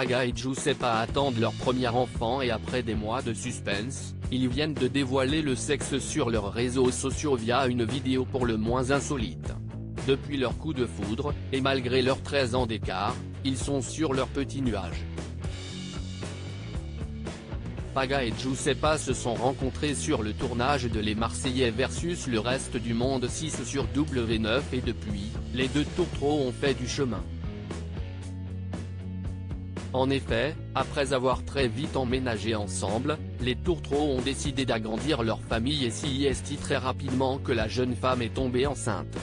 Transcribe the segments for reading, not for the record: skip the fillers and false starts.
Paga et Giuseppa attendent leur premier enfant et après des mois de suspense, ils viennent de dévoiler le sexe sur leurs réseaux sociaux via une vidéo pour le moins insolite. Depuis leur coup de foudre, et malgré leurs 13 ans d'écart, ils sont sur leur petit nuage. Paga et Giuseppa se sont rencontrés sur le tournage de Les Marseillais versus le reste du monde 6 sur W9 et depuis, les deux tourtereaux ont fait du chemin. En effet, après avoir très vite emménagé ensemble, les tourtereaux ont décidé d'agrandir leur famille et c'est très rapidement que la jeune femme est tombée enceinte.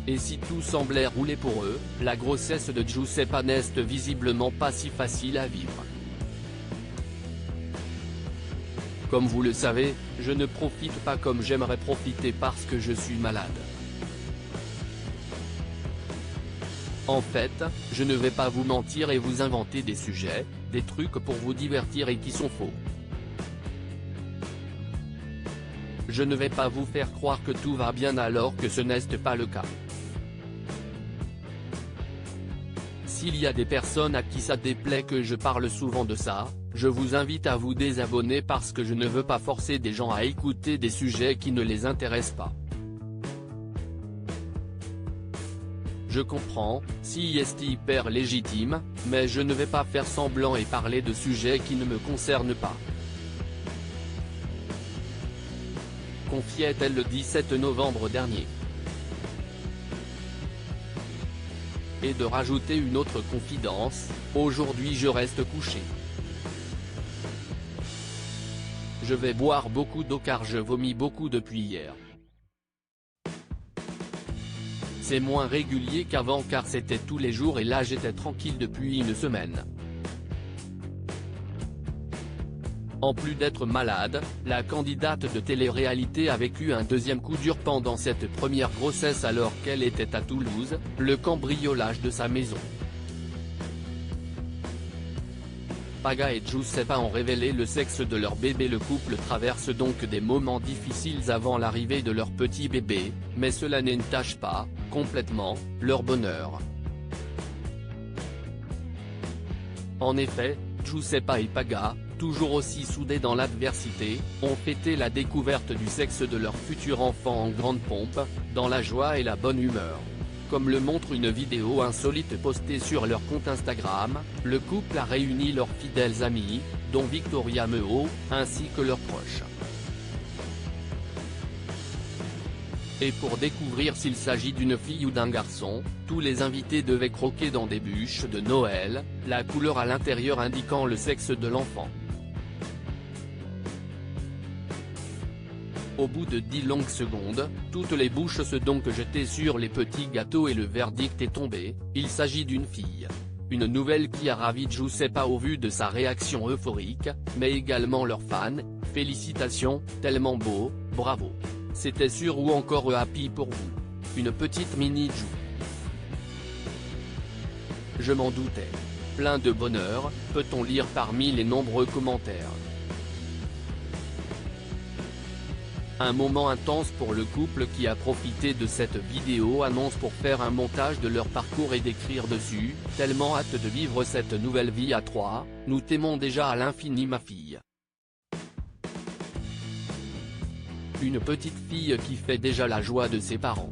Et si tout semblait rouler pour eux, la grossesse de Giuseppa n'est visiblement pas si facile à vivre. Comme vous le savez, je ne profite pas comme j'aimerais profiter parce que je suis malade. En fait, je ne vais pas vous mentir et vous inventer des sujets, des trucs pour vous divertir et qui sont faux. Je ne vais pas vous faire croire que tout va bien alors que ce n'est pas le cas. S'il y a des personnes à qui ça déplaît que je parle souvent de ça, je vous invite à vous désabonner parce que je ne veux pas forcer des gens à écouter des sujets qui ne les intéressent pas. Je comprends, si c'est hyper légitime, mais je ne vais pas faire semblant et parler de sujets qui ne me concernent pas. Confiait-elle le 17 novembre dernier. Et de rajouter une autre confidence, aujourd'hui je reste couché. Je vais boire beaucoup d'eau car je vomis beaucoup depuis hier. C'est moins régulier qu'avant car c'était tous les jours et là j'étais tranquille depuis une semaine. En plus d'être malade, la candidate de télé-réalité a vécu un deuxième coup dur pendant cette première grossesse alors qu'elle était à Toulouse, le cambriolage de sa maison. Paga et Giuseppa ont révélé le sexe de leur bébé. Le couple traverse donc des moments difficiles avant l'arrivée de leur petit bébé, mais cela n'entache pas, complètement, leur bonheur. En effet, Giuseppa et Paga, toujours aussi soudés dans l'adversité, ont fêté la découverte du sexe de leur futur enfant en grande pompe, dans la joie et la bonne humeur. Comme le montre une vidéo insolite postée sur leur compte Instagram, le couple a réuni leurs fidèles amis, dont Victoria Meaud, ainsi que leurs proches. Et pour découvrir s'il s'agit d'une fille ou d'un garçon, tous les invités devaient croquer dans des bûches de Noël, la couleur à l'intérieur indiquant le sexe de l'enfant. Au bout de 10 longues secondes, toutes les bouches se donc jetées sur les petits gâteaux et le verdict est tombé, il s'agit d'une fille. Une nouvelle qui a ravi Giuseppa au vu de sa réaction euphorique, mais également leurs fans, félicitations, tellement beau, bravo. C'était sûr ou encore happy pour vous. Une petite mini-Jou. Je m'en doutais. Plein de bonheur, peut-on lire parmi les nombreux commentaires. Un moment intense pour le couple qui a profité de cette vidéo-annonce pour faire un montage de leur parcours et d'écrire dessus, tellement hâte de vivre cette nouvelle vie à trois, nous t'aimons déjà à l'infini ma fille. Une petite fille qui fait déjà la joie de ses parents.